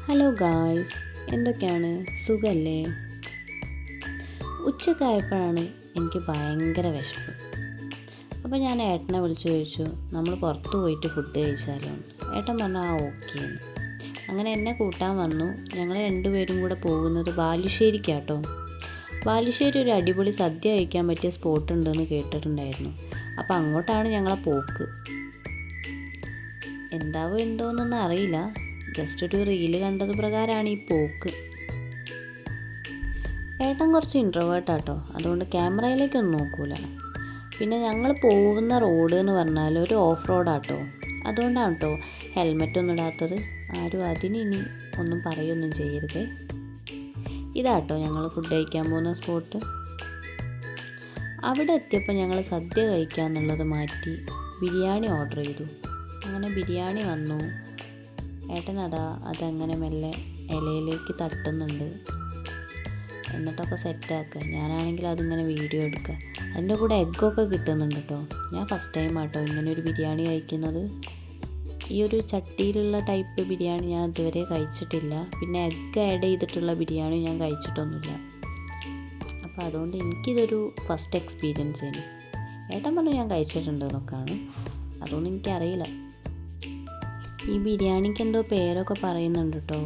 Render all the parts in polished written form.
Hello guys, എന്തൊക്കെയാണ്, സുഖല്ലേ? ഉച്ചക്കായപ്പോഴാണ് എനിക്ക് ഭയങ്കര വിശപ്പ്. അപ്പോൾ ഞാൻ ഏട്ടനെ വിളിച്ച് ചോദിച്ചു, നമ്മൾ പുറത്ത് പോയിട്ട് ഫുഡ് കഴിച്ചാലോ? ഏട്ടൻ പറഞ്ഞു ഓക്കെ എന്ന്. അങ്ങനെ എന്നെ കൂട്ടാൻ വന്നു. ഞങ്ങൾ രണ്ടുപേരും കൂടെ പോകുന്നത് ബാലുശ്ശേരിക്കാട്ടോ. ബാലുശ്ശേരി ഒരു അടിപൊളി സദ്യ കഴിക്കാൻ പറ്റിയ സ്പോട്ട് ഉണ്ടെന്ന് കേട്ടിട്ടുണ്ടായിരുന്നു. അപ്പോൾ അങ്ങോട്ടാണ് ഞങ്ങളെ പോക്ക്. എന്താവോ എന്തോന്നൊന്നും അറിയില്ല, ജസ്റ്റ് ഒരു റീല് കണ്ടത് പ്രകാരമാണ് ഈ പോക്ക്. ഏട്ടൻ കുറച്ച് ഇൻട്രോവേർട്ടാട്ടോ, അതുകൊണ്ട് ക്യാമറയിലേക്കൊന്നും നോക്കൂല. പിന്നെ ഞങ്ങൾ പോകുന്ന റോഡ് എന്ന് പറഞ്ഞാൽ ഒരു ഓഫ് റോഡാട്ടോ, അതുകൊണ്ടാണ് കേട്ടോ ഹെൽമെറ്റൊന്നും ഇടാത്തത്. ആരും അതിന് ഇനി ഒന്നും പറയൊന്നും ചെയ്യരുതേ. ഇതാട്ടോ ഞങ്ങൾ ഫുഡ് കഴിക്കാൻ പോകുന്ന സ്പോട്ട്. അവിടെ എത്തിയപ്പോൾ ഞങ്ങൾ സദ്യ കഴിക്കാമെന്നുള്ളത് മാറ്റി ബിരിയാണി ഓർഡർ ചെയ്തു. അങ്ങനെ ബിരിയാണി വന്നു. ഏട്ടൻ അതങ്ങനെ മെല്ലെ ഇലയിലേക്ക് തട്ടുന്നുണ്ട്, എന്നിട്ടൊക്കെ സെറ്റാക്കുക. ഞാനാണെങ്കിൽ അതിങ്ങനെ വീഡിയോ എടുക്കുക. അതിൻ്റെ കൂടെ എഗ്ഗൊക്കെ കിട്ടുന്നുണ്ട് കേട്ടോ. ഞാൻ ഫസ്റ്റ് ടൈം ആട്ടോ ഇങ്ങനെ ഒരു ബിരിയാണി കഴിക്കുന്നത്. ഈ ഒരു ചട്ടിയിലുള്ള ടൈപ്പ് ബിരിയാണി ഞാൻ ഇതുവരെ കഴിച്ചിട്ടില്ല. പിന്നെ എഗ്ഗ് ആഡ് ചെയ്തിട്ടുള്ള ബിരിയാണി ഞാൻ കഴിച്ചിട്ടൊന്നുമില്ല. അപ്പോൾ അതുകൊണ്ട് എനിക്കിതൊരു ഫസ്റ്റ് എക്സ്പീരിയൻസ് ആണ്. ഏട്ടൻ പറഞ്ഞു ഞാൻ കഴിച്ചിട്ടുണ്ട് എന്നൊക്കെയാണ്, അതൊന്നും എനിക്കറിയില്ല. ഈ ബിരിയാണിക്ക് എന്തോ പേരൊക്കെ പറയുന്നുണ്ട് കേട്ടോ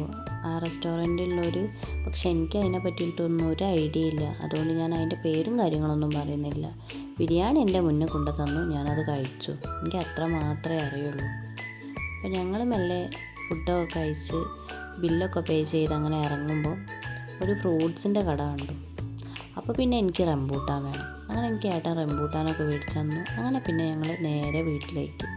ആ റെസ്റ്റോറൻറ്റിലുള്ളവർ. പക്ഷെ എനിക്ക് അതിനെ പറ്റിയിട്ടൊന്നും ഒരു ഐഡിയ ഇല്ല, അതുകൊണ്ട് ഞാൻ അതിൻ്റെ പേരും കാര്യങ്ങളൊന്നും പറയുന്നില്ല. ബിരിയാണി എൻ്റെ മുന്നേ കൊണ്ടു തന്നു, ഞാനത് കഴിച്ചു. എനിക്ക് അത്ര മാത്രമേ അറിയുള്ളൂ. അപ്പോൾ ഞങ്ങൾ മെല്ലെ ഫുഡൊക്കെ കഴിച്ച് ബില്ലൊക്കെ പേ ചെയ്ത് അങ്ങനെ ഇറങ്ങുമ്പോൾ ഒരു ഫ്രൂട്ട്സിൻ്റെ കട കണ്ടു. അപ്പോൾ പിന്നെ എനിക്ക് റംബൂട്ടാൻ വേണം. അങ്ങനെ എനിക്ക് ഏട്ടൻ റംബൂട്ടാനൊക്കെ മേടിച്ചു തന്നു. അങ്ങനെ പിന്നെ ഞങ്ങൾ നേരെ വീട്ടിലേക്ക്.